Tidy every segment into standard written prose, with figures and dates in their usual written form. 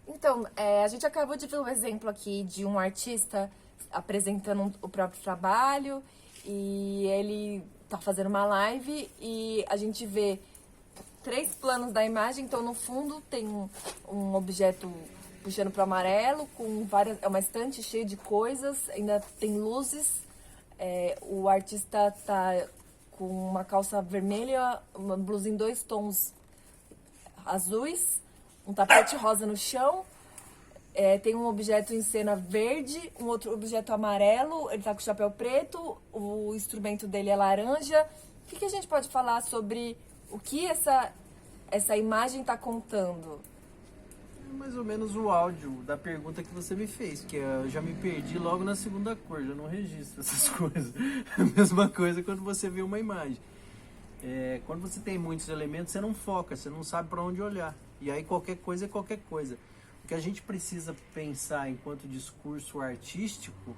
Então, a gente acabou de ver um exemplo aqui de um artista apresentando o próprio trabalho e ele tá fazendo uma live e a gente vê três planos da imagem. Então, no fundo, tem um objeto puxando para o amarelo, com várias, é uma estante cheia de coisas, ainda tem luzes. O artista tá com uma calça vermelha, uma blusa em dois tons azuis, um tapete rosa no chão. Tem um objeto em cena verde, um outro objeto amarelo, ele tá com o chapéu preto, o instrumento dele é laranja. O que a gente pode falar sobre o que essa imagem está contando? É mais ou menos o áudio da pergunta que você me fez, que eu já me perdi logo na segunda cor, já não registro essas coisas. A mesma coisa quando você vê uma imagem. Quando você tem muitos elementos, você não foca, você não sabe para onde olhar. E aí qualquer coisa é qualquer coisa. O que a gente precisa pensar enquanto discurso artístico,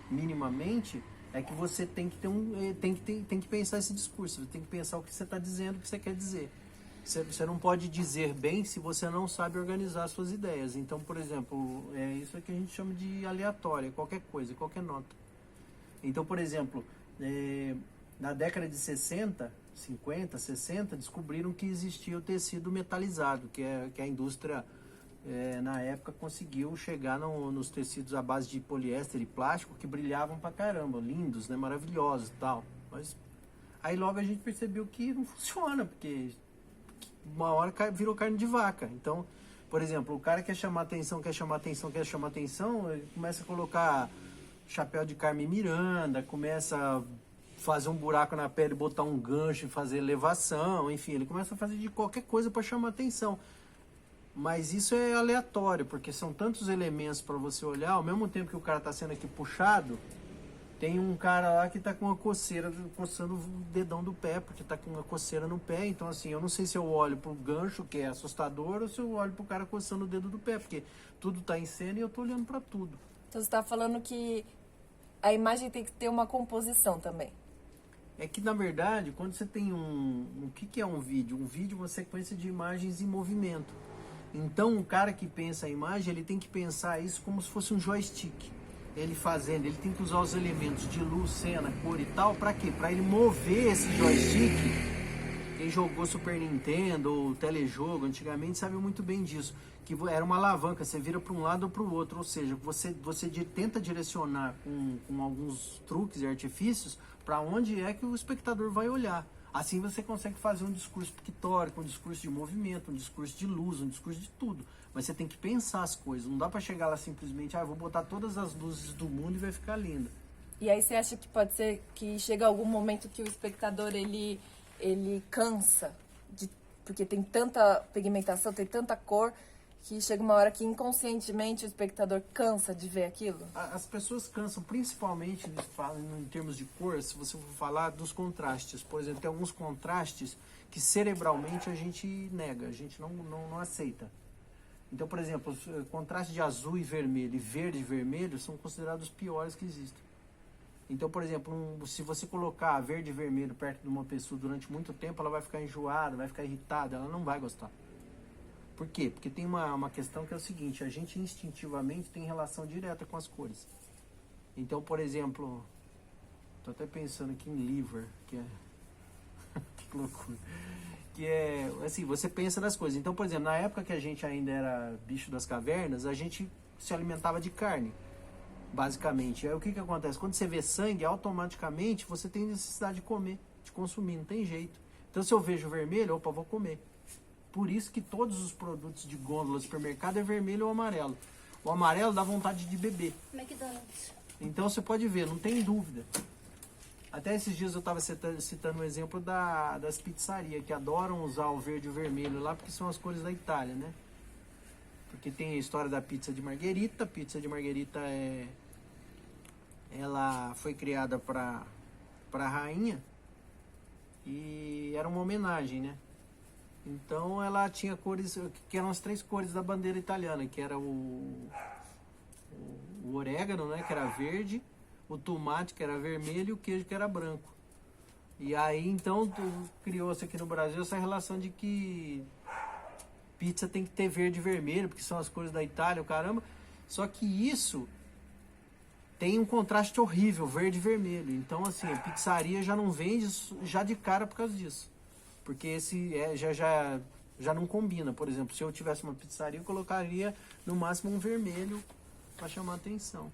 minimamente, é que você tem que ter tem que pensar esse discurso, você tem que pensar o que você está dizendo, o que você quer dizer. Você não pode dizer bem se você não sabe organizar suas ideias. Então, por exemplo, é isso que a gente chama de aleatória, qualquer coisa, qualquer nota. Então, por exemplo, na década de 60, 50, 60, descobriram que existia o tecido metalizado, que a indústria, na época, conseguiu chegar nos tecidos à base de poliéster e plástico, que brilhavam pra caramba, lindos, né, maravilhosos e tal. Mas aí logo a gente percebeu que não funciona, porque uma hora virou carne de vaca. Então, por exemplo, o cara quer chamar atenção, ele começa a colocar chapéu de Carmen Miranda, começa a fazer um buraco na pele, botar um gancho e fazer elevação, enfim, ele começa a fazer de qualquer coisa para chamar atenção. Mas isso é aleatório, porque são tantos elementos para você olhar, ao mesmo tempo que o cara está sendo aqui puxado, tem um cara lá que tá com uma coceira, coçando o dedão do pé, porque tá com uma coceira no pé. Então, assim, eu não sei se eu olho pro gancho, que é assustador, ou se eu olho pro cara coçando o dedo do pé, porque tudo tá em cena e eu tô olhando para tudo. Então você está falando que a imagem tem que ter uma composição também. É que, na verdade, quando você tem o que é um vídeo? Um vídeo é uma sequência de imagens em movimento. Então, o cara que pensa a imagem, ele tem que pensar isso como se fosse um joystick. Ele tem que usar os elementos de luz, cena, cor e tal, pra quê? Pra ele mover esse joystick. Quem jogou Super Nintendo ou telejogo antigamente sabe muito bem disso, que era uma alavanca, você vira para um lado ou para o outro, ou seja, você tenta direcionar com alguns truques e artifícios para onde é que o espectador vai olhar. Assim você consegue fazer um discurso pictórico, um discurso de movimento, um discurso de luz, um discurso de tudo. Mas você tem que pensar as coisas, não dá para chegar lá simplesmente, vou botar todas as luzes do mundo e vai ficar lindo. E aí você acha que pode ser que chega algum momento que o espectador ele cansa, porque tem tanta pigmentação, tem tanta cor, que chega uma hora que inconscientemente o espectador cansa de ver aquilo? As pessoas cansam, principalmente em termos de cor, se você for falar dos contrastes. Por exemplo, tem alguns contrastes que cerebralmente a gente nega, a gente não aceita. Então, por exemplo, contraste de azul e vermelho e verde e vermelho são considerados os piores que existem. Então, por exemplo, se você colocar verde e vermelho perto de uma pessoa durante muito tempo, ela vai ficar enjoada, vai ficar irritada, ela não vai gostar. Por quê? Porque tem uma questão que é o seguinte, a gente instintivamente tem relação direta com as cores. Então, por exemplo, tô até pensando aqui em liver, que é... que loucura. Que é, assim, você pensa nas coisas. Então, por exemplo, na época que a gente ainda era bicho das cavernas, a gente se alimentava de carne, basicamente. Aí o que acontece? Quando você vê sangue, automaticamente você tem necessidade de comer, de consumir, não tem jeito. Então, se eu vejo vermelho, opa, vou comer. Por isso que todos os produtos de gôndola do supermercado é vermelho ou amarelo. O amarelo dá vontade de beber. McDonald's. Então você pode ver, não tem dúvida. Até esses dias eu estava citando um exemplo das pizzarias, que adoram usar o verde e o vermelho lá, porque são as cores da Itália, né? Porque tem a história da pizza de margherita. A pizza de margherita ela foi criada para a rainha e era uma homenagem, né? Então ela tinha cores, que eram as três cores da bandeira italiana, que era o orégano, né, que era verde, o tomate, que era vermelho, e o queijo, que era branco. E aí então criou-se aqui no Brasil essa relação de que pizza tem que ter verde e vermelho, porque são as cores da Itália, o caramba. Só que isso tem um contraste horrível, verde e vermelho. Então, assim, a pizzaria já não vende já de cara por causa disso. Porque esse já não combina. Por exemplo, se eu tivesse uma pizzaria, eu colocaria no máximo um vermelho para chamar atenção.